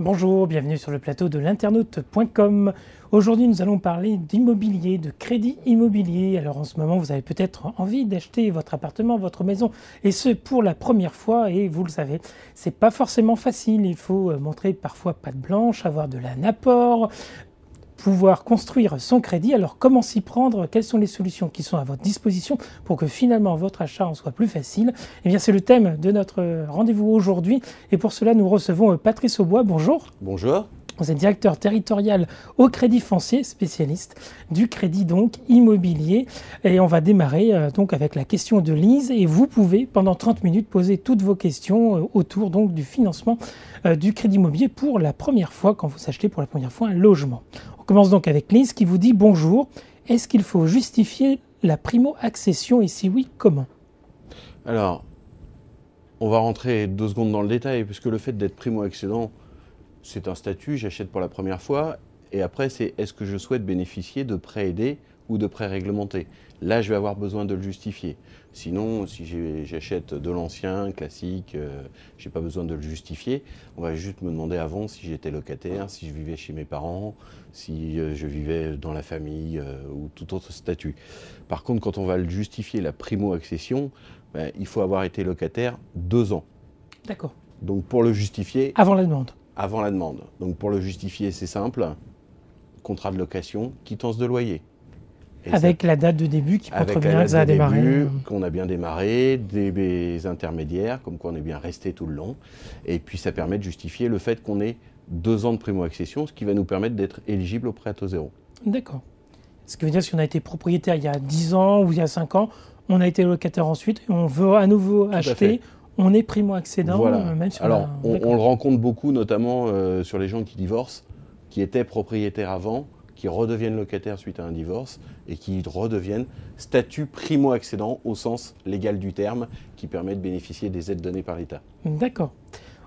Bonjour, bienvenue sur le plateau de l'internaute.com. Aujourd'hui, nous allons parler d'immobilier, de crédit immobilier. Alors en ce moment, vous avez peut-être envie d'acheter votre appartement, votre maison, et ce pour la première fois. Et vous le savez, c'est pas forcément facile. Il faut montrer parfois patte blanche, avoir de la apport, pouvoir construire son crédit. Alors comment s'y prendre? Quelles sont les solutions qui sont à votre disposition pour que finalement votre achat en soit plus facile? Eh bien c'est le thème de notre rendez-vous aujourd'hui et pour cela nous recevons Patrice Aubois. Bonjour. Bonjour. Vous êtes directeur territorial au Crédit Foncier, spécialiste du crédit donc immobilier. Et on va démarrer donc avec la question de Lise. Et vous pouvez pendant 30 minutes poser toutes vos questions autour donc du financement du crédit immobilier pour la première fois quand vous achetez pour la première fois un logement. On commence donc avec Lise qui vous dit bonjour. Est-ce qu'il faut justifier la primo-accession et si oui, comment? Alors, on va rentrer 2 secondes dans le détail puisque le fait d'être primo-accédant, c'est un statut, j'achète pour la première fois, et après c'est est-ce que je souhaite bénéficier de prêts aidés ou de prêts réglementés. Là, je vais avoir besoin de le justifier. Sinon, si j'achète de l'ancien, classique, je n'ai pas besoin de le justifier. On va juste me demander avant si j'étais locataire, si je vivais chez mes parents, si je vivais dans la famille ou tout autre statut. Par contre, quand on va le justifier, la primo-accession, il faut avoir été locataire 2 ans. D'accord. Donc pour le justifier... Avant la demande. Avant la demande. Donc pour le justifier, c'est simple. Contrat de location, quittance de loyer. Et avec la date de début qui montre bien que ça a démarré. Qu'on a bien démarré, des intermédiaires, comme quoi on est bien resté tout le long. Et puis ça permet de justifier le fait qu'on ait 2 ans de primo-accession, ce qui va nous permettre d'être éligible au prêt à taux zéro. D'accord. Ce qui veut dire que si on a été propriétaire il y a 10 ans ou il y a 5 ans, on a été locataire ensuite et on veut à nouveau acheter, on est primo-accédant. Voilà. Même si alors, on le rencontre beaucoup, notamment sur les gens qui divorcent, qui étaient propriétaires avant, qui redeviennent locataires suite à un divorce et qui redeviennent statut primo-accédant au sens légal du terme, qui permet de bénéficier des aides données par l'État. D'accord.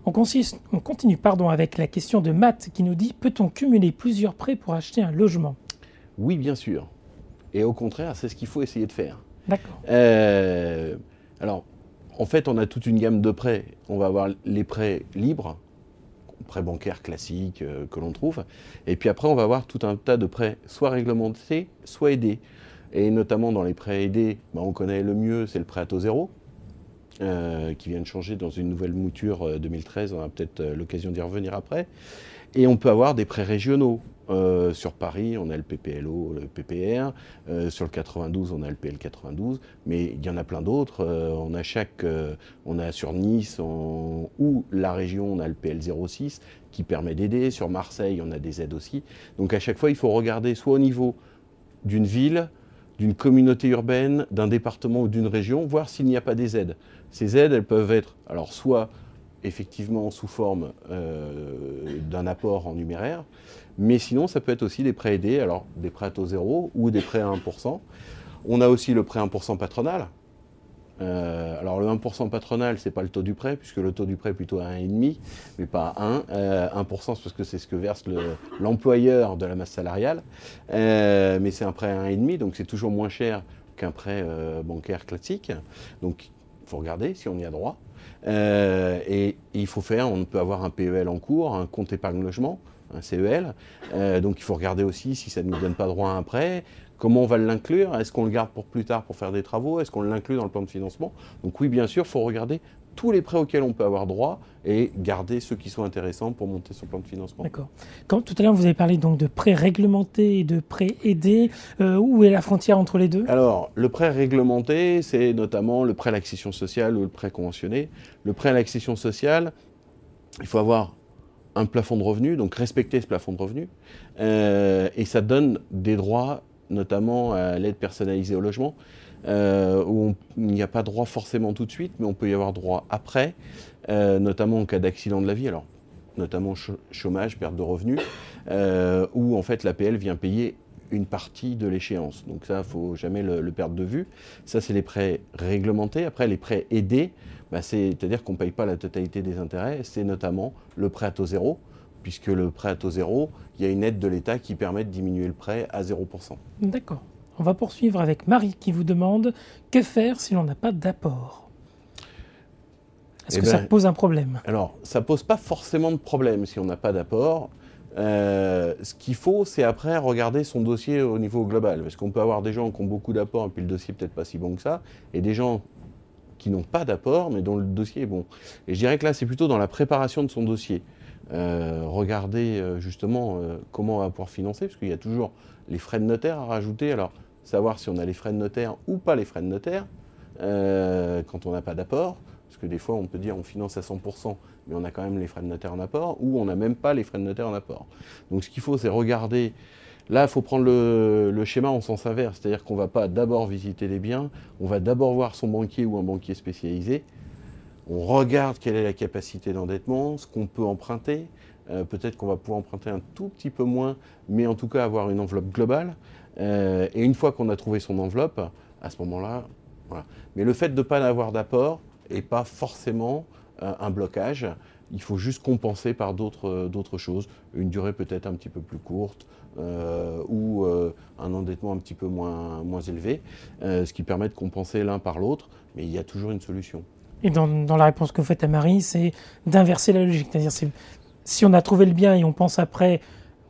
On continue avec la question de Matt qui nous dit « Peut-on cumuler plusieurs prêts pour acheter un logement ?» Oui, bien sûr. Et au contraire, c'est ce qu'il faut essayer de faire. D'accord. Alors, en fait, on a toute une gamme de prêts. On va avoir les prêts libres, prêts bancaires classiques que l'on trouve. Et puis après, on va avoir tout un tas de prêts soit réglementés, soit aidés. Et notamment dans les prêts aidés, on connaît le mieux, c'est le prêt à taux zéro, qui vient de changer dans une nouvelle mouture 2013. On a peut-être l'occasion d'y revenir après. Et on peut avoir des prêts régionaux. Sur Paris, on a le PPLO, le PPR. Sur le 92, on a le PL 92. Mais il y en a plein d'autres. On a sur Nice ou la région, on a le PL 06 qui permet d'aider. Sur Marseille, on a des aides aussi. Donc à chaque fois, il faut regarder soit au niveau d'une ville, d'une communauté urbaine, d'un département ou d'une région, voir s'il n'y a pas des aides. Ces aides, elles peuvent être alors soit effectivement sous forme d'un apport en numéraire, mais sinon ça peut être aussi des prêts aidés, alors des prêts à taux zéro ou des prêts à 1%. On a aussi le prêt 1% patronal. Alors le 1% patronal, c'est pas le taux du prêt, puisque le taux du prêt est plutôt à 1,5, mais pas à 1. 1%, c'est parce que c'est ce que verse l'employeur de la masse salariale, mais c'est un prêt à 1,5, donc c'est toujours moins cher qu'un prêt bancaire classique. Donc il faut regarder si on y a droit. Et il faut on peut avoir un PEL en cours, un compte épargne logement, un CEL. Donc il faut regarder aussi si ça ne nous donne pas droit à un prêt. Comment on va l'inclure? Est-ce qu'on le garde pour plus tard pour faire des travaux? Est-ce qu'on l'inclut dans le plan de financement? Donc oui, bien sûr, il faut regarder tous les prêts auxquels on peut avoir droit et garder ceux qui sont intéressants pour monter son plan de financement. D'accord. Quand tout à l'heure, vous avez parlé donc de prêts réglementés et de prêts aidés. Où est la frontière entre les deux? Alors, le prêt réglementé, c'est notamment le prêt à l'accession sociale ou le prêt conventionné. Le prêt à l'accession sociale, il faut avoir un plafond de revenus, donc respecter ce plafond de revenus. Et ça donne des droits, notamment à l'aide personnalisée au logement, où il n'y a pas droit forcément tout de suite, mais on peut y avoir droit après, notamment en cas d'accident de la vie, alors notamment chômage, perte de revenus, où en fait l'APL vient payer une partie de l'échéance. Donc ça, il ne faut jamais le perdre de vue. Ça, c'est les prêts réglementés. Après, les prêts aidés, c'est-à-dire qu'on ne paye pas la totalité des intérêts. C'est notamment le prêt à taux zéro, puisque le prêt à taux zéro, il y a une aide de l'État qui permet de diminuer le prêt à 0%. D'accord. On va poursuivre avec Marie qui vous demande que faire si l'on n'a pas d'apport. Est-ce que ça pose un problème? Alors, ça ne pose pas forcément de problème si on n'a pas d'apport. Ce qu'il faut, c'est après regarder son dossier au niveau global. Parce qu'on peut avoir des gens qui ont beaucoup d'apports et puis le dossier peut-être pas si bon que ça, et des gens qui n'ont pas d'apport mais dont le dossier est bon. Et je dirais que là, c'est plutôt dans la préparation de son dossier. Regarder justement comment on va pouvoir financer, parce qu'il y a toujours les frais de notaire à rajouter. Alors, savoir si on a les frais de notaire ou pas les frais de notaire quand on n'a pas d'apport. Parce que des fois, on peut dire on finance à 100%, mais on a quand même les frais de notaire en apport, ou on n'a même pas les frais de notaire en apport. Donc ce qu'il faut, c'est regarder. Là, il faut prendre le schéma en sens inverse, c'est-à-dire qu'on ne va pas d'abord visiter les biens, on va d'abord voir son banquier ou un banquier spécialisé. On regarde quelle est la capacité d'endettement, ce qu'on peut emprunter. Peut-être qu'on va pouvoir emprunter un tout petit peu moins, mais en tout cas avoir une enveloppe globale. Et une fois qu'on a trouvé son enveloppe, à ce moment-là, voilà. Mais le fait de ne pas avoir d'apport n'est pas forcément un blocage. Il faut juste compenser par d'autres choses. Une durée peut-être un petit peu plus courte ou un endettement un petit peu moins élevé, ce qui permet de compenser l'un par l'autre. Mais il y a toujours une solution. Et dans la réponse que vous faites à Marie, c'est d'inverser la logique. C'est-à-dire, si on a trouvé le bien et on pense après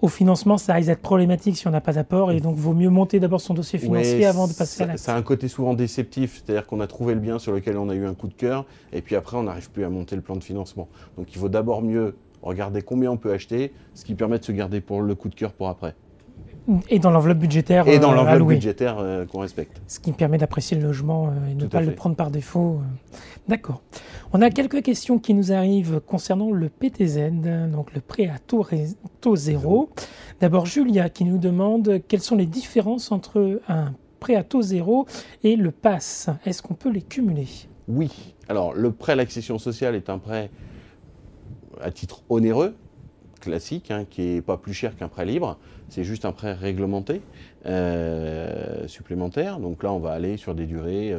au financement, ça risque d'être problématique si on n'a pas d'apport. Et donc, il vaut mieux monter d'abord son dossier financier avant de passer à l'acte. Ça a un côté souvent déceptif. C'est-à-dire qu'on a trouvé le bien sur lequel on a eu un coup de cœur. Et puis après, on n'arrive plus à monter le plan de financement. Donc, il vaut d'abord mieux regarder combien on peut acheter, ce qui permet de se garder pour le coup de cœur pour après. Et dans l'enveloppe budgétaire Et dans l'enveloppe budgétaire qu'on respecte. Ce qui permet d'apprécier le logement et ne pas le prendre par défaut. D'accord. On a quelques questions qui nous arrivent concernant le PTZ, donc le prêt à taux zéro. D'abord, Julia qui nous demande quelles sont les différences entre un prêt à taux zéro et le PAS. Est-ce qu'on peut les cumuler? Oui. Alors, le prêt à l'accession sociale est un prêt à titre onéreux, classique, qui n'est pas plus cher qu'un prêt libre. C'est juste un prêt réglementé supplémentaire. Donc là, on va aller sur des durées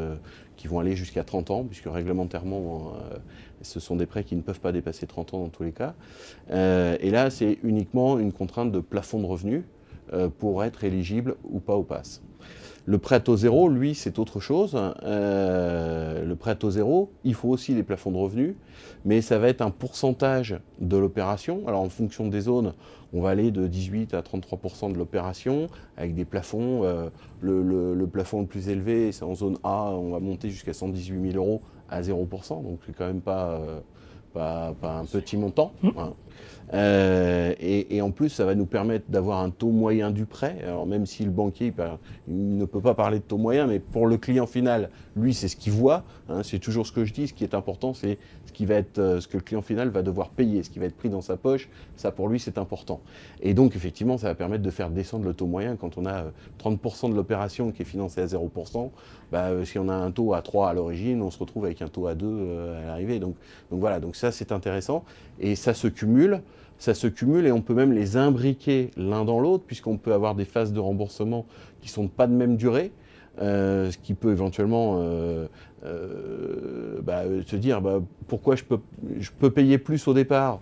qui vont aller jusqu'à 30 ans, puisque réglementairement, ce sont des prêts qui ne peuvent pas dépasser 30 ans dans tous les cas. Et là, c'est uniquement une contrainte de plafond de revenus pour être éligible ou pas au PAS. Le prêt à taux zéro, lui, c'est autre chose. Le prêt à taux zéro, il faut aussi les plafonds de revenus, mais ça va être un pourcentage de l'opération. Alors en fonction des zones, on va aller de 18 à 33% de l'opération, avec des plafonds. Le plafond le plus élevé, c'est en zone A, on va monter jusqu'à 118 000 € à 0%, donc c'est quand même pas un petit montant. Hein. Et en plus, ça va nous permettre d'avoir un taux moyen du prêt. Alors même si le banquier il ne peut pas parler de taux moyen, mais pour le client final, lui, c'est ce qu'il voit. Hein, c'est toujours ce que je dis. Ce qui est important, c'est ce que le client final va devoir payer, ce qui va être pris dans sa poche. Ça, pour lui, c'est important. Et donc, effectivement, ça va permettre de faire descendre le taux moyen. Quand on a 30% de l'opération qui est financée à 0%, si on a un taux à 3 à l'origine, on se retrouve avec un taux à 2 à l'arrivée. Donc voilà, donc ça, c'est intéressant. Et ça se cumule. Et on peut même les imbriquer l'un dans l'autre, puisqu'on peut avoir des phases de remboursement qui ne sont pas de même durée, ce qui peut éventuellement se dire pourquoi je peux payer plus au départ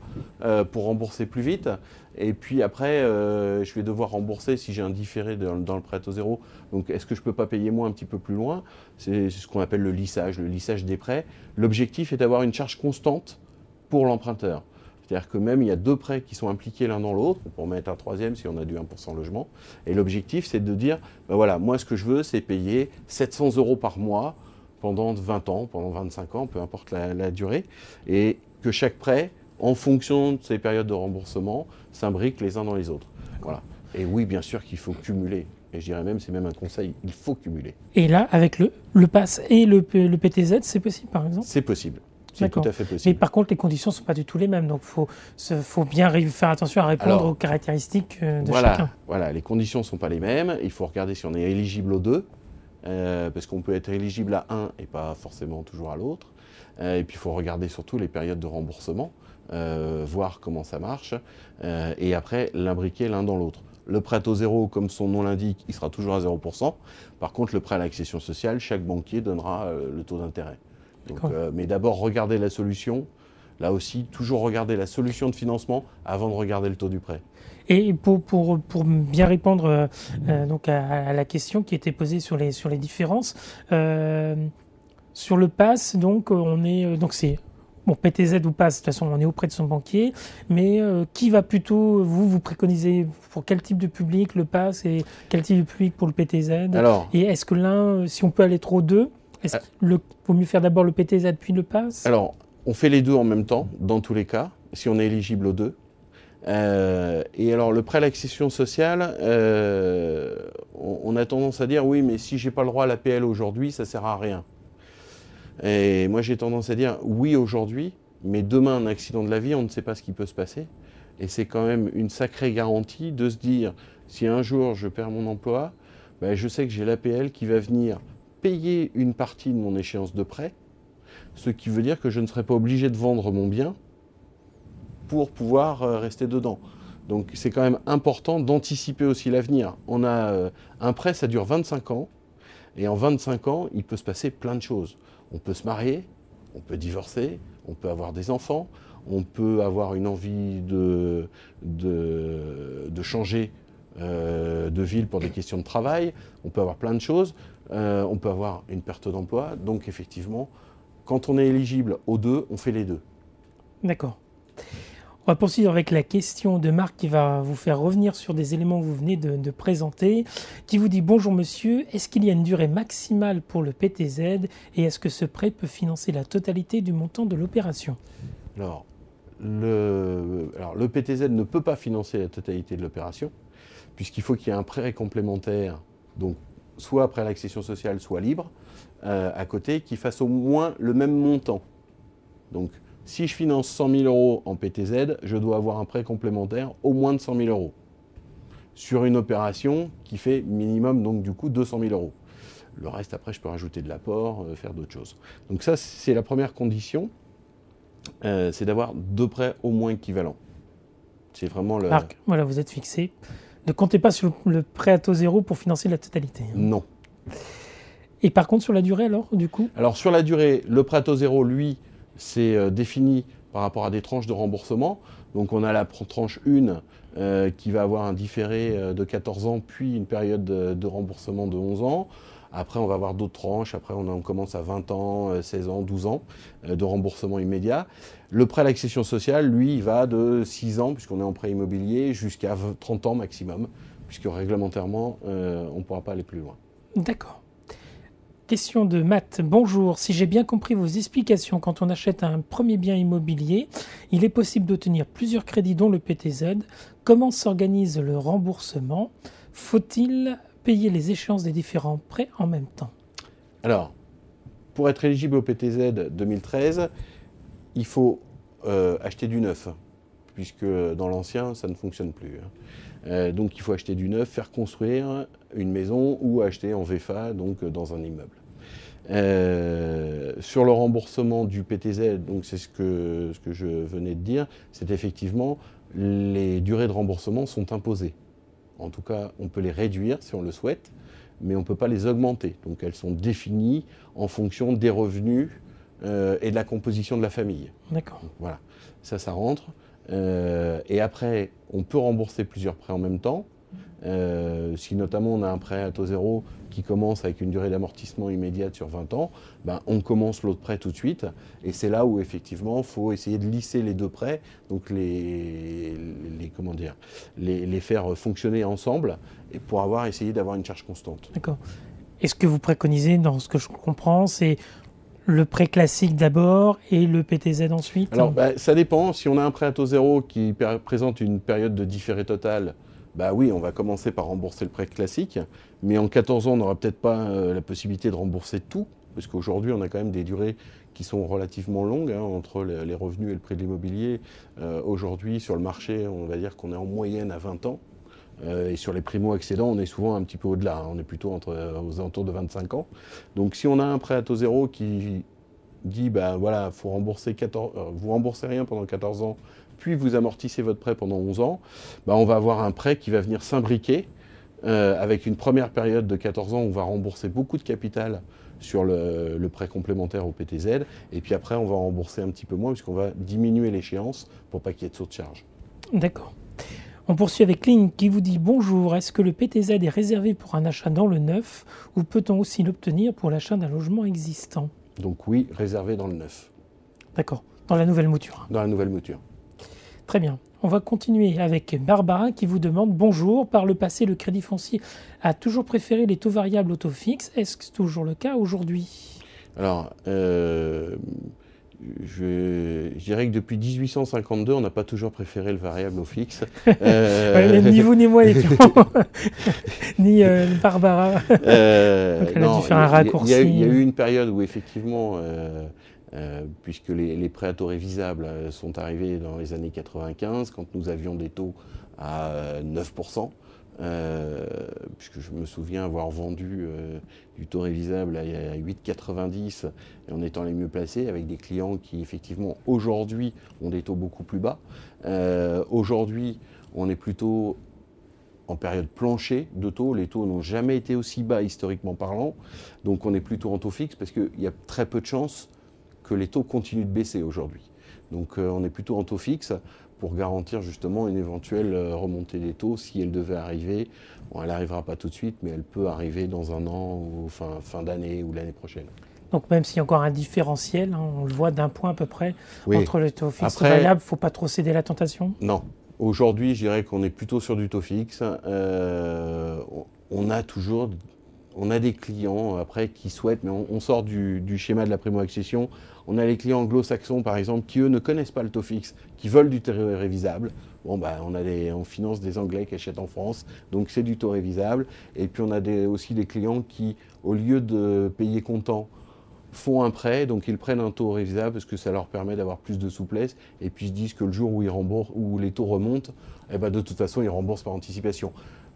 pour rembourser plus vite, et puis après je vais devoir rembourser si j'ai un différé dans le prêt à taux zéro. Donc est-ce que je ne peux pas payer moins un petit peu plus loin? C'est ce qu'on appelle le lissage des prêts. L'objectif est d'avoir une charge constante pour l'emprunteur. C'est-à-dire que même il y a deux prêts qui sont impliqués l'un dans l'autre, on peut en mettre un troisième si on a du 1% logement. Et l'objectif, c'est de dire, voilà, moi ce que je veux, c'est payer 700 € par mois pendant 20 ans, pendant 25 ans, peu importe la durée, et que chaque prêt, en fonction de ses périodes de remboursement, s'imbrique les uns dans les autres. Voilà. Et oui, bien sûr qu'il faut cumuler. Et je dirais même, c'est même un conseil, il faut cumuler. Et là, avec le PAS et le PTZ, c'est possible par exemple? C'est possible. C'est tout à fait possible. Mais par contre, les conditions ne sont pas du tout les mêmes. Donc, il faut bien faire attention à répondre aux caractéristiques de chacun. Voilà, les conditions ne sont pas les mêmes. Il faut regarder si on est éligible aux deux. Parce qu'on peut être éligible à un et pas forcément toujours à l'autre. Et puis, il faut regarder surtout les périodes de remboursement, voir comment ça marche. Et après, l'imbriquer l'un dans l'autre. Le prêt à taux zéro, comme son nom l'indique, il sera toujours à 0%. Par contre, le prêt à l'accession sociale, chaque banquier donnera le taux d'intérêt. Donc, mais d'abord, regarder la solution. Là aussi, toujours regarder la solution de financement avant de regarder le taux du prêt. Et pour bien répondre donc à la question qui était posée sur les différences, sur le PAS, donc c'est Bon, PTZ ou pas, de toute façon, on est auprès de son banquier, mais qui va plutôt, vous préconisez pour quel type de public le pass et quel type de public pour le PTZ? Alors, Et est-ce que l'un, si on peut aller trop deux, est-ce qu'il vaut mieux faire d'abord le PTZ puis le pass? alors, on fait les deux en même temps, dans tous les cas, si on est éligible aux deux. Et alors, le prêt à l'accession sociale, on a tendance à dire, oui, mais si j'ai pas le droit à l'APL aujourd'hui, ça sert à rien. Et moi, j'ai tendance à dire, oui, aujourd'hui, mais demain, un accident de la vie, on ne sait pas ce qui peut se passer. Et c'est quand même une sacrée garantie de se dire, si un jour je perds mon emploi, ben, je sais que j'ai l'APL qui va venir payer une partie de mon échéance de prêt, ce qui veut dire que je ne serai pas obligé de vendre mon bien pour pouvoir rester dedans. Donc c'est quand même important d'anticiper aussi l'avenir. On a un prêt, ça dure 25 ans, et en 25 ans, il peut se passer plein de choses. On peut se marier, on peut divorcer, on peut avoir des enfants, on peut avoir une envie de changer de ville pour des questions de travail, on peut avoir plein de choses, on peut avoir une perte d'emploi. Donc effectivement, quand on est éligible aux deux, on fait les deux. D'accord. On va poursuivre avec la question de Marc qui va vous faire revenir sur des éléments que vous venez de présenter, qui vous dit: bonjour monsieur, est-ce qu'il y a une durée maximale pour le PTZ et est-ce que ce prêt peut financer la totalité du montant de l'opération? Alors, le PTZ ne peut pas financer la totalité de l'opération, puisqu'il faut qu'il y ait un prêt complémentaire, donc soit après l'accession sociale, soit libre, à côté, qui fasse au moins le même montant. Donc, si je finance 100 000 euros en PTZ, je dois avoir un prêt complémentaire au moins de 100 000 euros sur une opération qui fait minimum, donc du coup, 200 000 euros. Le reste, après, je peux rajouter de l'apport, faire d'autres choses. Donc ça, c'est la première condition, c'est d'avoir deux prêts au moins équivalents. C'est vraiment le... Marc, voilà, vous êtes fixé. Ne comptez pas sur le prêt à taux zéro pour financer la totalité. Non. Et par contre, sur la durée, alors, du coup? Alors, sur la durée, le prêt à taux zéro, lui, c'est défini par rapport à des tranches de remboursement. Donc on a la tranche 1 qui va avoir un différé de 14 ans, puis une période de remboursement de 11 ans. Après, on va avoir d'autres tranches. Après, on commence à 20 ans, 16 ans, 12 ans de remboursement immédiat. Le prêt à l'accession sociale, lui, il va de 6 ans, puisqu'on est en prêt immobilier, jusqu'à 30 ans maximum, puisque réglementairement, on ne pourra pas aller plus loin. D'accord. Question de Matt. Bonjour, si j'ai bien compris vos explications, quand on achète un premier bien immobilier, il est possible d'obtenir plusieurs crédits dont le PTZ. Comment s'organise le remboursement? Faut-il payer les échéances des différents prêts en même temps? Alors, pour être éligible au PTZ 2013, il faut acheter du neuf, puisque dans l'ancien, ça ne fonctionne plus. Donc il faut acheter du neuf, faire construire une maison ou acheter en VFA, donc dans un immeuble. Sur le remboursement du PTZ, donc c'est ce que je venais de dire, c'est effectivement les durées de remboursement sont imposées. En tout cas, on peut les réduire si on le souhaite, mais on ne peut pas les augmenter. Donc elles sont définies en fonction des revenus et de la composition de la famille. D'accord. Donc, voilà, ça rentre. Et après, on peut rembourser plusieurs prêts en même temps. Si notamment on a un prêt à taux zéro qui commence avec une durée d'amortissement immédiate sur 20 ans, ben on commence l'autre prêt tout de suite. Et c'est là où effectivement il faut essayer de lisser les deux prêts, donc les faire fonctionner ensemble et pour essayé d'avoir une charge constante. D'accord. Et ce que vous préconisez, dans ce que je comprends, c'est le prêt classique d'abord et le PTZ ensuite? Alors ça dépend. Si on a un prêt à taux zéro qui présente une période de différé total, bah oui, on va commencer par rembourser le prêt classique, mais en 14 ans, on n'aura peut-être pas la possibilité de rembourser tout, parce qu'aujourd'hui, on a quand même des durées qui sont relativement longues, entre les revenus et le prix de l'immobilier. Aujourd'hui, sur le marché, on va dire qu'on est en moyenne à 20 ans, et sur les primo-accédants, on est souvent un petit peu au-delà, on est plutôt aux alentours de 25 ans. Donc si on a un prêt à taux zéro qui dit, voilà, faut rembourser vous remboursez rien pendant 14 ans, puis vous amortissez votre prêt pendant 11 ans, on va avoir un prêt qui va venir s'imbriquer avec une première période de 14 ans où on va rembourser beaucoup de capital sur le prêt complémentaire au PTZ, et puis après on va rembourser un petit peu moins puisqu'on va diminuer l'échéance pour pas qu'il y ait de saut de charge. D'accord. On poursuit avec Lynn qui vous dit: bonjour, est-ce que le PTZ est réservé pour un achat dans le neuf ou peut-on aussi l'obtenir pour l'achat d'un logement existant? Donc oui, réservé dans le neuf. D'accord. Dans la nouvelle mouture. Dans la nouvelle mouture. Très bien. On va continuer avec Barbara qui vous demande « Bonjour, par le passé, le Crédit Foncier a toujours préféré les taux variables aux taux fixes. Est-ce que c'est toujours le cas aujourd'hui ?» Alors, je dirais que depuis 1852, on n'a pas toujours préféré le variable au fixe. Ni vous ni moi n'étions, ni Barbara. Donc elle a dû faire un raccourci. Il y a eu une période où effectivement, puisque les prêts à taux révisables sont arrivés dans les années 95, quand nous avions des taux à 9%, puisque je me souviens avoir vendu du taux révisable à 8,90 et en étant les mieux placés, avec des clients qui effectivement aujourd'hui ont des taux beaucoup plus bas. Aujourd'hui, on est plutôt en période plancher de taux. Les taux n'ont jamais été aussi bas historiquement parlant, donc on est plutôt en taux fixe parce qu'il y a très peu de chances que les taux continuent de baisser aujourd'hui. Donc on est plutôt en taux fixe pour garantir justement une éventuelle remontée des taux si elle devait arriver. Bon, elle n'arrivera pas tout de suite, mais elle peut arriver dans un an ou fin d'année ou l'année prochaine. Donc même s'il y a encore un différentiel, hein, on le voit d'un point à peu près, oui. Entre le taux fixe et variable, il ne faut pas trop céder à la tentation? Non. Aujourd'hui, je dirais qu'on est plutôt sur du taux fixe. On a des clients après qui souhaitent, mais on sort du schéma de la primo-accession. On a les clients anglo-saxons, par exemple, qui eux ne connaissent pas le taux fixe, qui veulent du taux révisable. Bon, on finance des Anglais qui achètent en France, donc c'est du taux révisable. Et puis on a aussi des clients qui, au lieu de payer comptant, font un prêt, donc ils prennent un taux révisable parce que ça leur permet d'avoir plus de souplesse. Et puis ils se disent que le jour où ils remboursent, où les taux remontent, de toute façon ils remboursent par anticipation.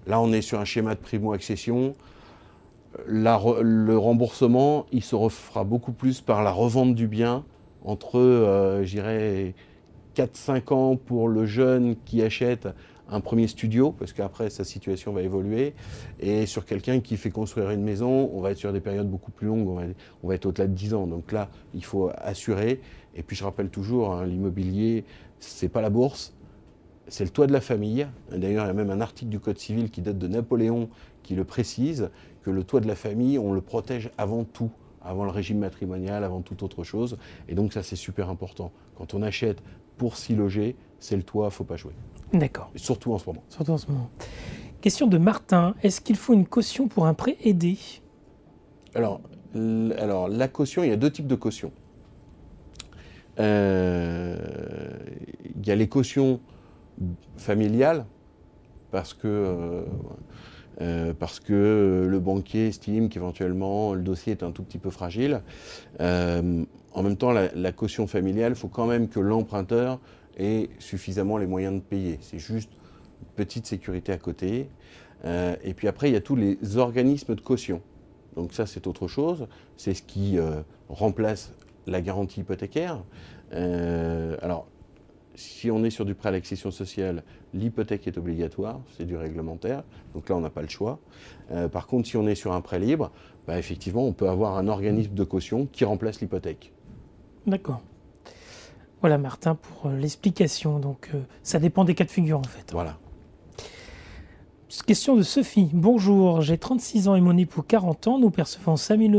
Là, on est sur un schéma de primo-accession. Le remboursement, il se refera beaucoup plus par la revente du bien entre, je dirais, 4-5 ans pour le jeune qui achète un premier studio, parce qu'après sa situation va évoluer, et sur quelqu'un qui fait construire une maison, on va être sur des périodes beaucoup plus longues, on va être au-delà de 10 ans. Donc là, il faut assurer. Et puis je rappelle toujours, hein, l'immobilier, c'est pas la bourse, c'est le toit de la famille. D'ailleurs, il y a même un article du Code civil qui date de Napoléon qui le précise, que le toit de la famille, on le protège avant tout, avant le régime matrimonial, avant toute autre chose. Et donc ça, c'est super important. Quand on achète pour s'y loger, c'est le toit, il ne faut pas jouer. D'accord. Et surtout en ce moment. Surtout en ce moment. Question de Martin. Est-ce qu'il faut une caution pour un prêt aidé? Alors, la caution, il y a deux types de cautions. Il y a les cautions familiales, parce que le banquier estime qu'éventuellement le dossier est un tout petit peu fragile. En même temps, la caution familiale, il faut quand même que l'emprunteur ait suffisamment les moyens de payer. C'est juste une petite sécurité à côté. Et puis après, il y a tous les organismes de caution. Donc ça, c'est autre chose. C'est ce qui remplace la garantie hypothécaire. Alors, si on est sur du prêt à l'accession sociale, l'hypothèque est obligatoire, c'est du réglementaire, donc là on n'a pas le choix. Par contre, si on est sur un prêt libre, effectivement on peut avoir un organisme de caution qui remplace l'hypothèque. D'accord. Voilà Martin pour l'explication, donc ça dépend des cas de figure en fait. Voilà. Question de Sophie. Bonjour, j'ai 36 ans et mon époux 40 ans. Nous percevons 5 000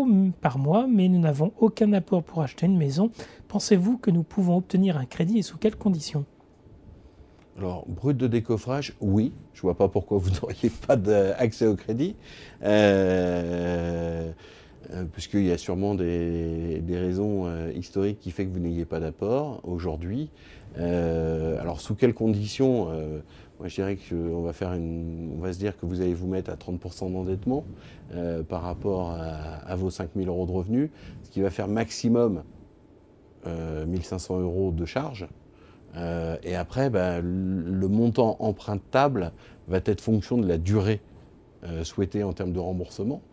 € par mois, mais nous n'avons aucun apport pour acheter une maison. Pensez-vous que nous pouvons obtenir un crédit et sous quelles conditions? Alors, brut de décoffrage, oui. Je ne vois pas pourquoi vous n'auriez pas accès au crédit. Puisqu'il y a sûrement des raisons historiques qui font que vous n'ayez pas d'apport aujourd'hui. Alors, sous quelles conditions moi, je dirais qu'on va se dire que vous allez vous mettre à 30% d'endettement par rapport à vos 5 000 € de revenus, ce qui va faire maximum 1 500 € de charges. Et après, le montant empruntable va être fonction de la durée souhaitée en termes de remboursement.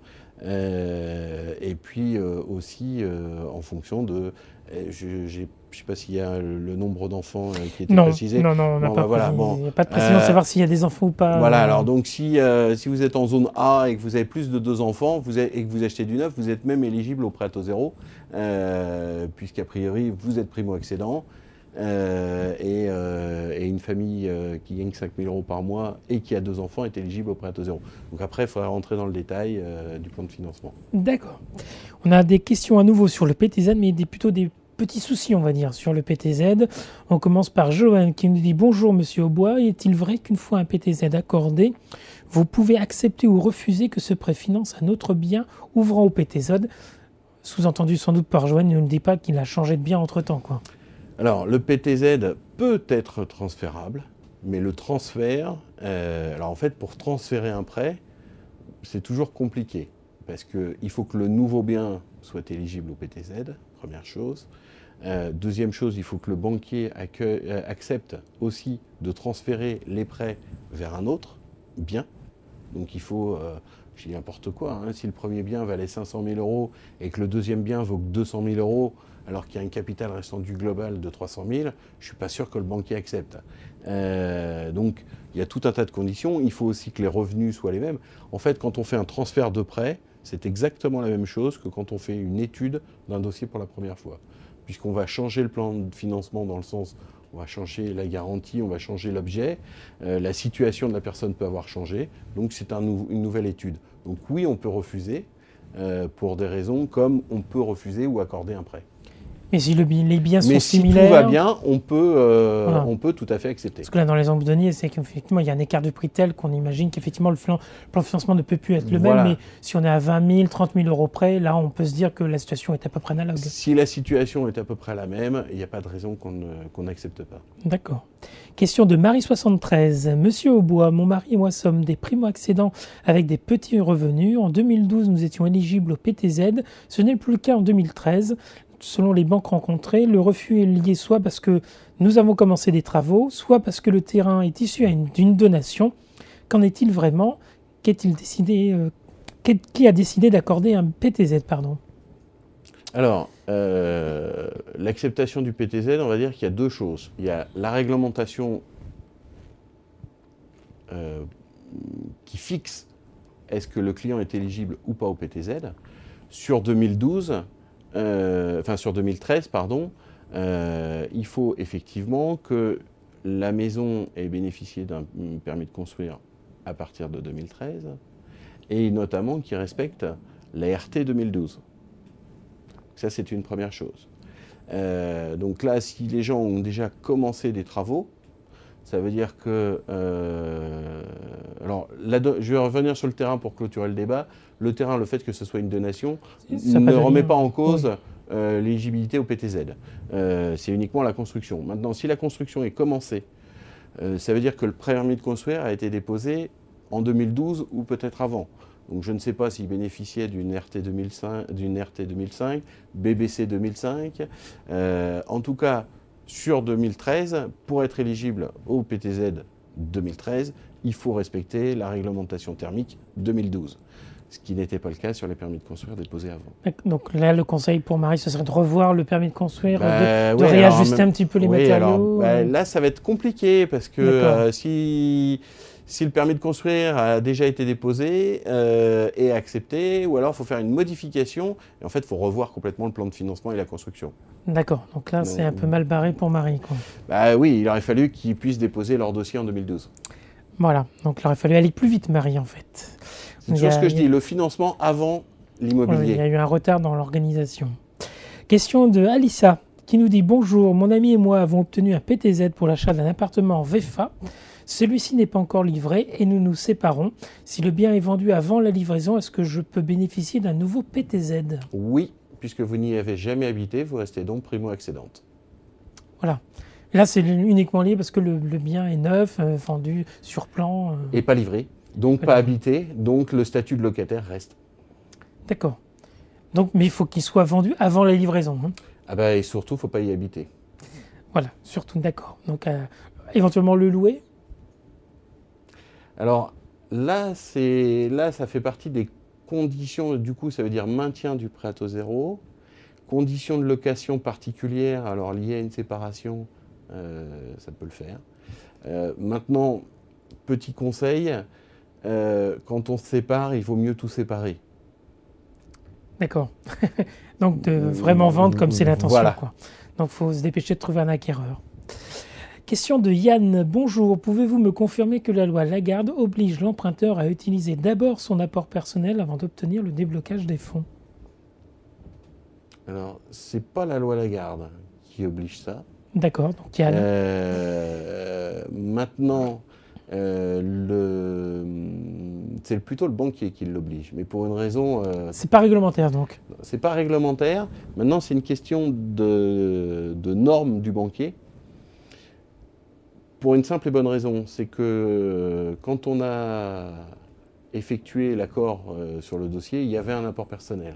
Et puis aussi en fonction de... je ne sais pas s'il y a le nombre d'enfants qui était précisé. Non, on n'a pas il n'y a pas de précision de savoir s'il y a des enfants ou pas. Voilà, alors donc si vous êtes en zone A et que vous avez plus de 2 enfants et que vous achetez du neuf, vous êtes même éligible au prêt à taux zéro, puisqu'a priori vous êtes primo-accédant. Et une famille qui gagne 5 000 € par mois et qui a 2 enfants est éligible au prêt à taux zéro. Donc après, il faudra rentrer dans le détail du plan de financement. D'accord. On a des questions à nouveau sur le PTZ, mais plutôt des petits soucis, on va dire, sur le PTZ. On commence par Johan qui nous dit « Bonjour Monsieur Aubois, est-il vrai qu'une fois un PTZ accordé, vous pouvez accepter ou refuser que ce prêt finance un autre bien ouvrant au PTZ ?» Sous-entendu sans doute par Johan, il ne nous dit pas qu'il a changé de bien entre-temps, quoi. Alors, le PTZ peut être transférable, mais le transfert... alors en fait, pour transférer un prêt, c'est toujours compliqué. Parce qu'il faut que le nouveau bien soit éligible au PTZ, première chose. Deuxième chose, il faut que le banquier accepte aussi de transférer les prêts vers un autre bien. Donc il faut, je dis n'importe quoi, hein, si le premier bien valait 500 000 € et que le deuxième bien vaut que 200 000 €, alors qu'il y a un capital restant du global de 300 000, je ne suis pas sûr que le banquier accepte. Donc il y a tout un tas de conditions. Il faut aussi que les revenus soient les mêmes. En fait, quand on fait un transfert de prêt, c'est exactement la même chose que quand on fait une étude d'un dossier pour la première fois. Puisqu'on va changer le plan de financement dans le sens, on va changer la garantie, on va changer l'objet, la situation de la personne peut avoir changé, donc c'est une nouvelle étude. Donc oui, on peut refuser pour des raisons comme on peut refuser ou accorder un prêt. Mais si les biens sont Mais similaires... si tout va bien, on Voilà. peut tout à fait accepter. Parce que là, dans les exemples donnés, c'est qu'effectivement, il y a un écart de prix tel qu'on imagine qu'effectivement, le plan de financement ne peut plus être le Voilà. même. Mais si on est à 20 000, 30 000 € près, là, on peut se dire que la situation est à peu près analogue. Si la situation est à peu près la même, il n'y a pas de raison qu'on n'accepte pas. D'accord. Question de Marie73. Monsieur Aubois, mon mari et moi sommes des primo-accédants avec des petits revenus. En 2012, nous étions éligibles au PTZ. Ce n'est plus le cas en 2013. Selon les banques rencontrées, le refus est lié soit parce que nous avons commencé des travaux, soit parce que le terrain est issu d'une donation. Qu'en est-il vraiment? Qui a décidé d'accorder un PTZ, pardon? Alors, l'acceptation du PTZ, on va dire qu'il y a deux choses. Il y a la réglementation qui fixe est-ce que le client est éligible ou pas au PTZ. Sur 2013, pardon, il faut effectivement que la maison ait bénéficié d'un permis de construire à partir de 2013 et notamment qu'il respecte la RT 2012. Ça, c'est une première chose. Donc là, si les gens ont déjà commencé des travaux, ça veut dire que... alors, je vais revenir sur le terrain pour clôturer le débat. Le terrain, le fait que ce soit une donation, ne remet pas en cause l'éligibilité au PTZ. C'est uniquement la construction. Maintenant, si la construction est commencée, ça veut dire que le permis de construire a été déposé en 2012 ou peut-être avant. Donc je ne sais pas s'il bénéficiait d'une RT 2005, BBC 2005. En tout cas, sur 2013, pour être éligible au PTZ 2013, il faut respecter la réglementation thermique 2012. Ce qui n'était pas le cas sur les permis de construire déposés avant. Donc là, le conseil pour Marie, ce serait de revoir le permis de construire, de réajuster un petit peu les matériaux. Là, ça va être compliqué parce que si le permis de construire a déjà été déposé et accepté, ou alors il faut faire une modification, et en fait, il faut revoir complètement le plan de financement et la construction. D'accord, donc là, c'est un peu mal barré pour Marie, quoi. Oui, il aurait fallu qu'ils puissent déposer leur dossier en 2012. Voilà, donc il aurait fallu aller plus vite, Marie, en fait. C'est toujours ce que je dis, le financement avant l'immobilier. Il y a eu un retard dans l'organisation. Question de Alissa, qui nous dit « Bonjour, mon ami et moi avons obtenu un PTZ pour l'achat d'un appartement en VFA. Celui-ci n'est pas encore livré et nous nous séparons. Si le bien est vendu avant la livraison, est-ce que je peux bénéficier d'un nouveau PTZ ?» Oui, puisque vous n'y avez jamais habité, vous restez donc primo-accédante. Voilà. Là, c'est uniquement lié parce que le bien est neuf, vendu sur plan. Et pas livré, donc pas habité, donc le statut de locataire reste. D'accord. Donc, mais il faut qu'il soit vendu avant la livraison. Hein. Et surtout, il ne faut pas y habiter. Voilà, surtout, d'accord. Donc, éventuellement le louer. Alors là, ça fait partie des conditions, du coup, ça veut dire maintien du prêt à taux zéro, conditions de location particulières, alors liées à une séparation, ça peut le faire. Maintenant, petit conseil, quand on se sépare, il vaut mieux tout séparer. D'accord. Donc de vraiment vendre comme c'est l'intention. Voilà. Quoi. Donc il faut se dépêcher de trouver un acquéreur. Question de Yann. Bonjour, pouvez-vous me confirmer que la loi Lagarde oblige l'emprunteur à utiliser d'abord son apport personnel avant d'obtenir le déblocage des fonds? Alors, c'est pas la loi Lagarde qui oblige ça. D'accord, donc Yann. Maintenant, c'est plutôt le banquier qui l'oblige, mais pour une raison. C'est pas réglementaire donc. C'est pas réglementaire. Maintenant, c'est une question de normes du banquier. Pour une simple et bonne raison, c'est que quand on a effectué l'accord sur le dossier, il y avait un apport personnel.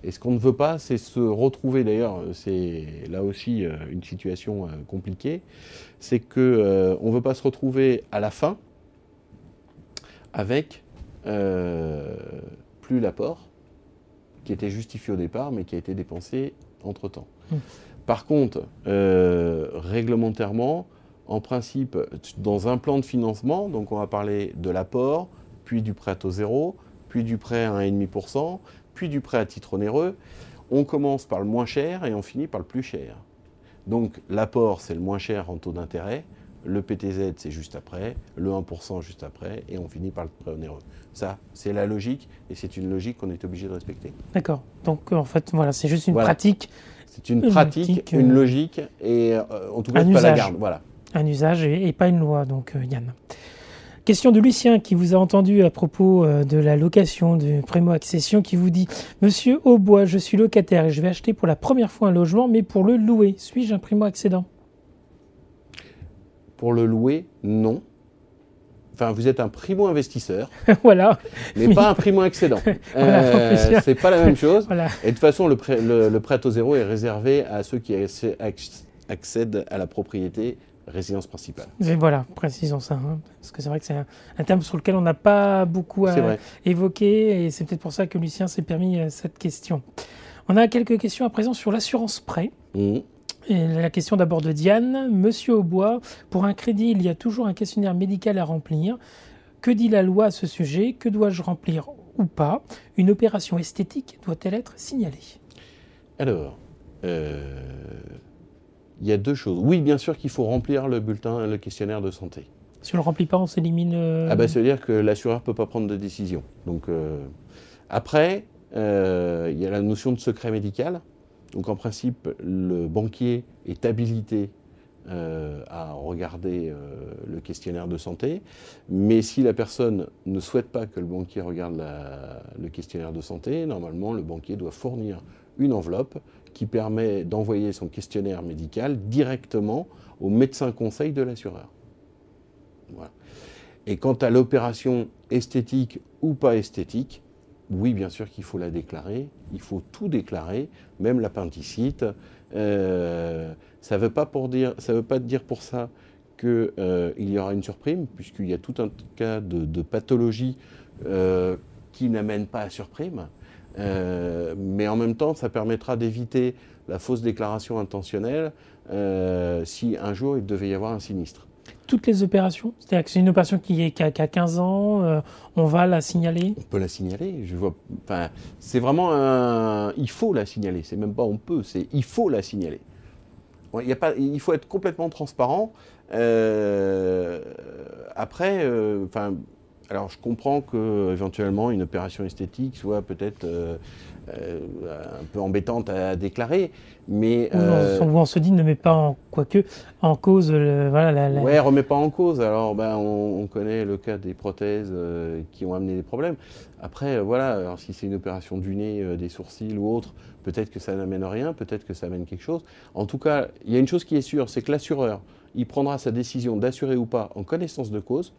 Et ce qu'on ne veut pas, c'est se retrouver, d'ailleurs, c'est là aussi une situation compliquée, c'est qu'on ne veut pas se retrouver à la fin avec plus l'apport qui était justifié au départ, mais qui a été dépensé entre-temps. Par contre, réglementairement, en principe, dans un plan de financement, donc on va parler de l'apport, puis du prêt à taux zéro, puis du prêt à 1,5%, puis du prêt à titre onéreux. On commence par le moins cher et on finit par le plus cher. Donc l'apport, c'est le moins cher en taux d'intérêt, le PTZ, c'est juste après, le 1% juste après, et on finit par le prêt onéreux. Ça, c'est la logique, et c'est une logique qu'on est obligé de respecter. D'accord. Donc en fait, voilà, c'est juste une pratique. C'est une pratique, une logique, et en tout cas, c'est pas la garde. Voilà. Un usage et pas une loi, donc Yann. Question de Lucien qui vous a entendu à propos de la location de primo-accession qui vous dit « Monsieur Aubois, je suis locataire et je vais acheter pour la première fois un logement, mais pour le louer. Suis-je un primo-accédant ?» Pour le louer, non. Enfin, vous êtes un primo-investisseur, voilà. mais pas un primo-accédant. Voilà, c'est pas la même chose. Voilà. Et de toute façon, le prêt à taux zéro est réservé à ceux qui accèdent à la propriété résidence principale. Et voilà, précisons ça, hein, parce que c'est vrai que c'est un terme sur lequel on n'a pas beaucoup évoqué, et c'est peut-être pour ça que Lucien s'est permis cette question. On a quelques questions à présent sur l'assurance prêt. Et la question d'abord de Diane. Monsieur Aubois, pour un crédit, il y a toujours un questionnaire médical à remplir. Que dit la loi à ce sujet? Que dois-je remplir ou pas? Une opération esthétique doit-elle être signalée? Alors, il y a deux choses. Oui, bien sûr qu'il faut remplir le bulletin, le questionnaire de santé. Si on ne le remplit pas, on s'élimine... Ah bah, ça veut dire que l'assureur ne peut pas prendre de décision. Donc, après, il y a la notion de secret médical. Donc en principe, le banquier est habilité à regarder le questionnaire de santé. Mais si la personne ne souhaite pas que le banquier regarde le questionnaire de santé, normalement, le banquier doit fournir une enveloppe qui permet d'envoyer son questionnaire médical directement au médecin conseil de l'assureur. Voilà. Et quant à l'opération esthétique ou pas esthétique, oui, bien sûr qu'il faut la déclarer, il faut tout déclarer, même l'appendicite. Ça ne veut pas dire pour ça qu'il y aura une surprime, puisqu'il y a tout un cas de pathologie qui n'amène pas à surprime. Mais en même temps, ça permettra d'éviter la fausse déclaration intentionnelle si un jour il devait y avoir un sinistre. Toutes les opérations? C'est-à-dire que c'est une opération qui a 15 ans, on va la signaler? On peut la signaler. C'est vraiment il faut la signaler. C'est même pas on peut, c'est il faut la signaler. Il faut être complètement transparent. Après, alors je comprends que éventuellement une opération esthétique soit peut-être un peu embêtante à déclarer, mais on se dit ne met pas en cause Ouais, remet pas en cause. Alors on connaît le cas des prothèses qui ont amené des problèmes. Après alors si c'est une opération du nez, des sourcils ou autre, peut-être que ça n'amène rien, peut-être que ça amène quelque chose. En tout cas, il y a une chose qui est sûre, c'est que l'assureur, il prendra sa décision d'assurer ou pas en connaissance de cause.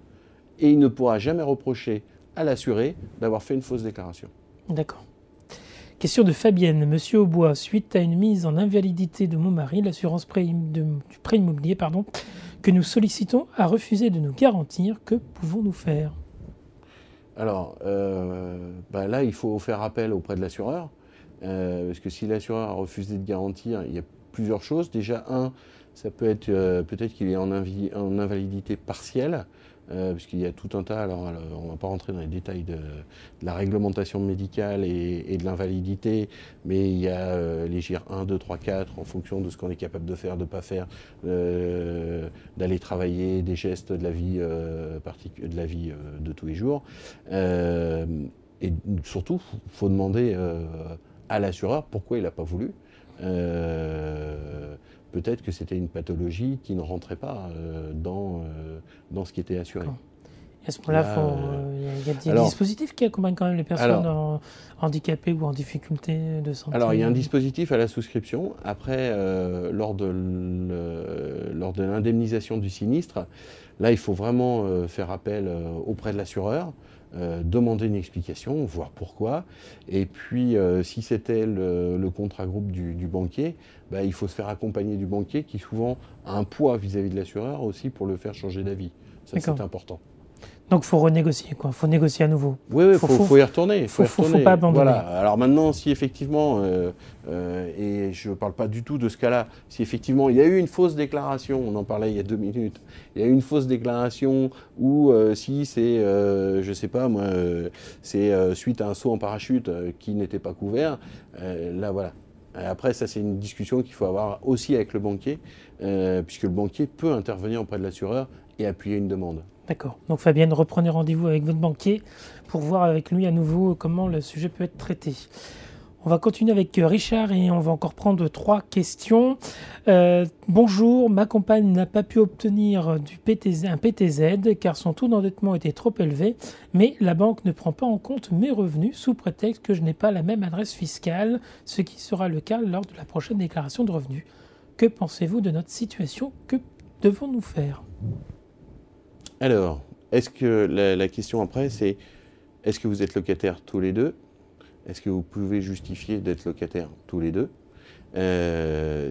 Et il ne pourra jamais reprocher à l'assuré d'avoir fait une fausse déclaration. D'accord. Question de Fabienne. Monsieur Aubois, suite à une mise en invalidité de mon mari, l'assurance du prêt immobilier, que nous sollicitons a refusé de nous garantir, que pouvons-nous faire? Alors, là, il faut faire appel auprès de l'assureur. Parce que si l'assureur a refusé de garantir, il y a plusieurs choses. Déjà, ça peut être peut-être qu'il est en invalidité partielle. Puisqu'il y a tout un tas, alors on ne va pas rentrer dans les détails de la réglementation médicale et de l'invalidité, mais il y a les GIR 1, 2, 3, 4, en fonction de ce qu'on est capable de faire, de ne pas faire, d'aller travailler, des gestes de la vie, de tous les jours. Et surtout, il faut demander à l'assureur pourquoi il n'a pas voulu. Peut-être que c'était une pathologie qui ne rentrait pas dans ce qui était assuré. D'accord. Et à ce moment-là, il y a des dispositifs qui accompagnent quand même les personnes handicapées ou en difficulté de santé. Alors, il y a un dispositif à la souscription. Après, lors de l'indemnisation du sinistre, là, il faut vraiment faire appel auprès de l'assureur, demander une explication, voir pourquoi. Et puis, si c'était le contrat groupe du banquier, il faut se faire accompagner du banquier qui souvent a un poids vis-à-vis de l'assureur aussi pour le faire changer d'avis. Ça, c'est important. Donc, il faut renégocier, quoi. Il faut négocier à nouveau. Oui, il faut y retourner. Il faut pas abandonner. Voilà. Alors maintenant, si effectivement, et je ne parle pas du tout de ce cas-là, si effectivement il y a eu une fausse déclaration, on en parlait il y a 2 minutes, il y a eu une fausse déclaration, ou si c'est, je ne sais pas moi, c'est suite à un saut en parachute qui n'était pas couvert, là voilà. Après, ça c'est une discussion qu'il faut avoir aussi avec le banquier, puisque le banquier peut intervenir auprès de l'assureur et appuyer une demande. D'accord. Donc Fabienne, reprenez rendez-vous avec votre banquier pour voir avec lui à nouveau comment le sujet peut être traité. On va continuer avec Richard et on va encore prendre 3 questions. Bonjour, ma compagne n'a pas pu obtenir un PTZ car son taux d'endettement était trop élevé, mais la banque ne prend pas en compte mes revenus sous prétexte que je n'ai pas la même adresse fiscale, ce qui sera le cas lors de la prochaine déclaration de revenus. Que pensez-vous de notre situation? Que devons-nous faire? Alors, est-ce que la question après, c'est est-ce que vous êtes locataires tous les deux? Est-ce que vous pouvez justifier d'être locataires tous les deux?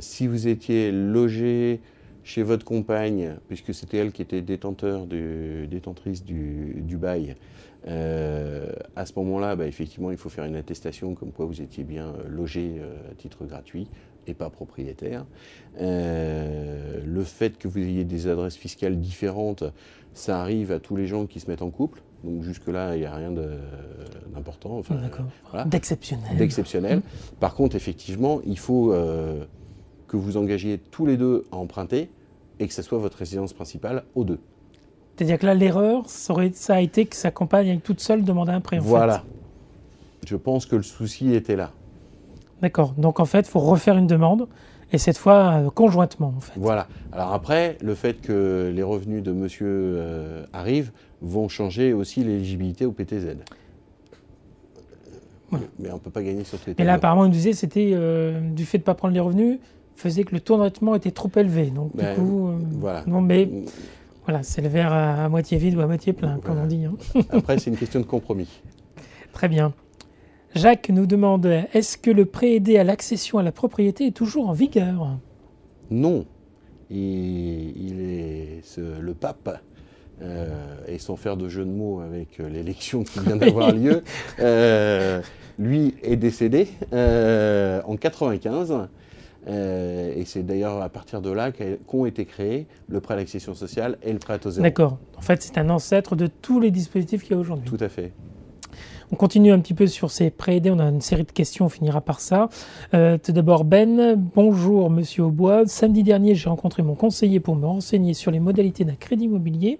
Si vous étiez logé chez votre compagne, puisque c'était elle qui était détentrice du bail, à ce moment-là, effectivement, il faut faire une attestation comme quoi vous étiez bien logé à titre gratuit et pas propriétaire. Le fait que vous ayez des adresses fiscales différentes, ça arrive à tous les gens qui se mettent en couple. Donc jusque-là, il n'y a rien d'important. Enfin, voilà. D'exceptionnel. D'exceptionnel. Par contre, effectivement, il faut que vous engagiez tous les deux à emprunter et que ce soit votre résidence principale aux deux. C'est-à-dire que là, l'erreur, ça a été que sa compagne, avec toute seule, demandait un prêt. Voilà. Je pense que le souci était là. D'accord. Donc en fait, il faut refaire une demande. Et cette fois, conjointement, en fait. Voilà. Alors après, le fait que les revenus de monsieur arrivent vont changer aussi l'éligibilité au PTZ. Voilà. Mais on ne peut pas gagner sur tous les tableaux. Et là, apparemment, il nous disait que c'était du fait de ne pas prendre les revenus, faisait que le taux d'endettement était trop élevé. Donc, du coup, voilà. Non, mais voilà, c'est le verre à moitié vide ou à moitié plein, comme on dit. Hein. Après, c'est une question de compromis. Très bien. Jacques nous demande, est-ce que le prêt aidé à l'accession à la propriété est toujours en vigueur? Non. Il est le pape, et sans faire de jeu de mots avec l'élection qui vient d'avoir lieu, lui est décédé en 95. Et c'est d'ailleurs à partir de là qu'ont été créés le prêt à l'accession sociale et le prêt à taux zéro. D'accord. En fait, c'est un ancêtre de tous les dispositifs qu'il y a aujourd'hui. Tout à fait. On continue un petit peu sur ces prêts aidés, on a une série de questions, on finira par ça. Tout d'abord Ben, bonjour Monsieur Aubois. Samedi dernier, j'ai rencontré mon conseiller pour me renseigner sur les modalités d'un crédit immobilier.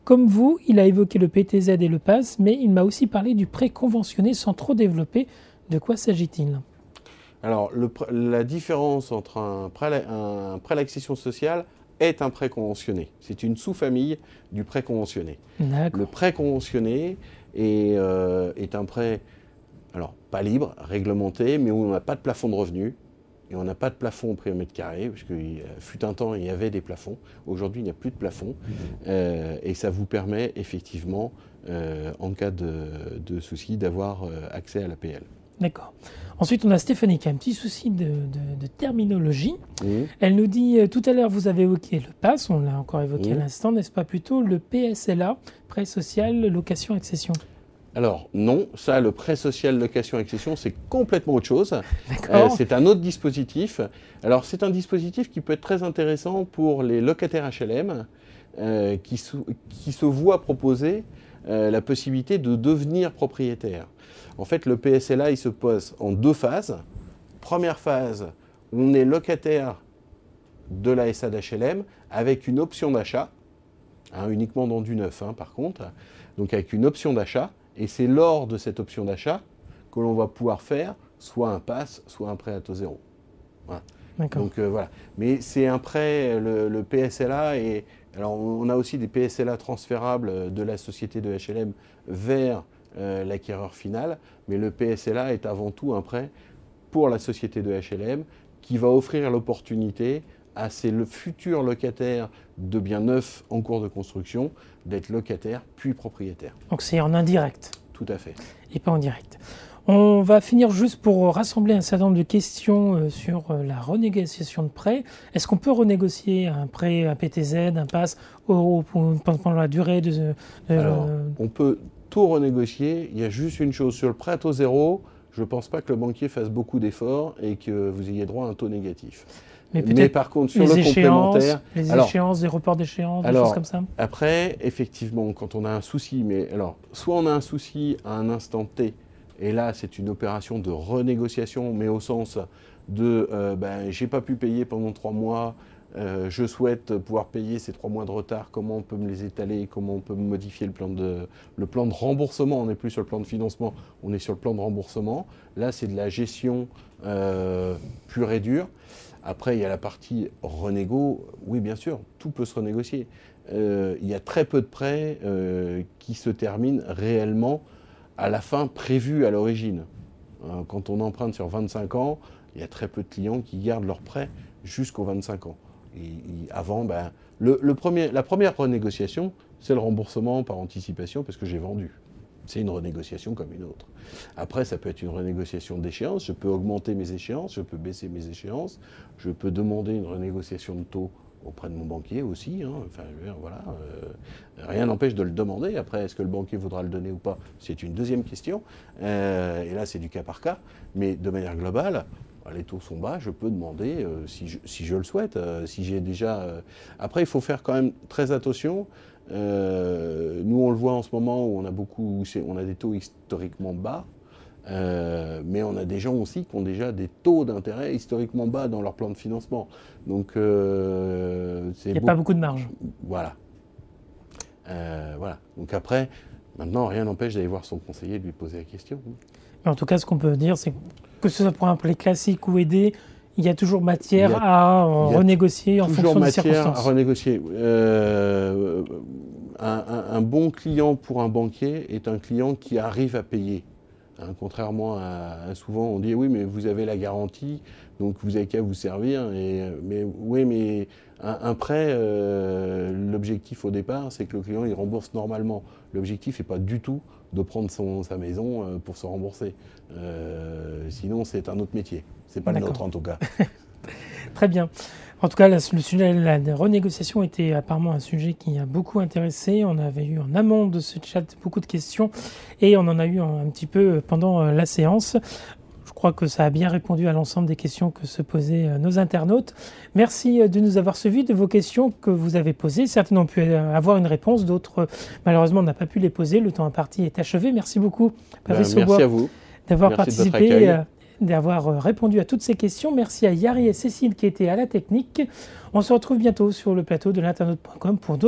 Comme vous, il a évoqué le PTZ et le PAS, mais il m'a aussi parlé du prêt conventionné sans trop développer. De quoi s'agit-il? Alors, la différence entre un prêt à l'accession sociale est un prêt conventionné. C'est une sous-famille du prêt conventionné. D'accord. Le prêt conventionné est un prêt, alors pas libre, réglementé, mais où on n'a pas de plafond de revenus et on n'a pas de plafond au prix au mètre carré, parce qu'il fut un temps, il y avait des plafonds. Aujourd'hui, il n'y a plus de plafond. Et ça vous permet effectivement, en cas de souci, d'avoir accès à l'APL. D'accord. Ensuite, on a Stéphanie qui a un petit souci de terminologie. Elle nous dit, tout à l'heure, vous avez évoqué le PAS, on l'a encore évoqué à l'instant, n'est-ce pas plutôt le PSLA, prêt social, location, accession? Alors non, ça, le prêt social, location, accession, c'est complètement autre chose. C'est un autre dispositif. Alors c'est un dispositif qui peut être très intéressant pour les locataires HLM qui se voient proposer la possibilité de devenir propriétaire. En fait, le PSLA, il se pose en 2 phases. Première phase, on est locataire de la SA d'HLM avec une option d'achat, uniquement dans du neuf par contre, donc avec une option d'achat, et c'est lors de cette option d'achat que l'on va pouvoir faire soit un pass, soit un prêt à taux zéro. Voilà. D'accord. Donc voilà. Mais c'est un prêt, le PSLA, et alors on a aussi des PSLA transférables de la société de HLM vers l'acquéreur final, mais le PSLA est avant tout un prêt pour la société de HLM qui va offrir l'opportunité à ses futurs locataires de biens neufs en cours de construction d'être locataires puis propriétaires. Donc c'est en indirect. Tout à fait. Et pas en direct. On va finir juste pour rassembler un certain nombre de questions sur la renégociation de prêt. Est-ce qu'on peut renégocier un prêt, un PTZ, un pass pendant la durée de... Alors, on peut tout renégocier. Il y a juste une chose. Sur le prêt à taux zéro, je ne pense pas que le banquier fasse beaucoup d'efforts et que vous ayez droit à un taux négatif. Mais par contre, sur le complémentaire... Les échéances, des reports d'échéances, des choses comme ça. Après, effectivement, quand on a un souci, mais alors, soit on a un souci à un instant T, et là, c'est une opération de renégociation, mais au sens de j'ai pas pu payer pendant 3 mois, je souhaite pouvoir payer ces 3 mois de retard, comment on peut me les étaler, comment on peut modifier le plan de remboursement. On n'est plus sur le plan de financement, on est sur le plan de remboursement. Là, c'est de la gestion pure et dure. Après, il y a la partie renégo. Oui, bien sûr, tout peut se renégocier. Il y a très peu de prêts qui se terminent réellement à la fin prévue à l'origine. Quand on emprunte sur 25 ans, il y a très peu de clients qui gardent leur prêt jusqu'aux 25 ans. Et avant, la première renégociation, c'est le remboursement par anticipation parce que j'ai vendu. C'est une renégociation comme une autre. Après, ça peut être une renégociation d'échéance. Je peux augmenter mes échéances, je peux baisser mes échéances, je peux demander une renégociation de taux auprès de mon banquier aussi. Enfin, voilà. Rien n'empêche de le demander. Après, est-ce que le banquier voudra le donner ou pas? C'est une deuxième question. Et là, c'est du cas par cas. Mais de manière globale, les taux sont bas, je peux demander si je le souhaite. Si j'ai déjà. Après, il faut faire quand même très attention. Nous, on le voit en ce moment où on a des taux historiquement bas. Mais on a des gens aussi qui ont déjà des taux d'intérêt historiquement bas dans leur plan de financement. Donc, il n'y a pas beaucoup de marge. Voilà. Voilà. Donc après, maintenant, rien n'empêche d'aller voir son conseiller et de lui poser la question. Mais en tout cas, ce qu'on peut dire, c'est que ce soit pour un prêt classique ou aidé, il y a toujours matière à renégocier en fonction des circonstances. Toujours matière à renégocier. Un bon client pour un banquier est un client qui arrive à payer. Contrairement à souvent, on dit oui, mais vous avez la garantie, donc vous avez qu'à vous servir. Mais un prêt, l'objectif au départ, c'est que le client il rembourse normalement. L'objectif n'est pas du tout de prendre sa maison pour se rembourser. Sinon, c'est un autre métier. C'est pas le nôtre en tout cas. Très bien. En tout cas, le sujet de la renégociation était apparemment un sujet qui a beaucoup intéressé. On avait eu en amont de ce chat beaucoup de questions et on en a eu un petit peu pendant la séance. Je crois que ça a bien répondu à l'ensemble des questions que se posaient nos internautes. Merci de nous avoir suivis, de vos questions que vous avez posées. Certaines ont pu avoir une réponse, d'autres malheureusement n'a pas pu les poser. Le temps imparti est achevé. Merci beaucoup, Patrice Aubois, merci à vous d'avoir participé. D'avoir répondu à toutes ces questions. Merci à Yari et Cécile qui étaient à la technique. On se retrouve bientôt sur le plateau de l'internaute.com pour d'autres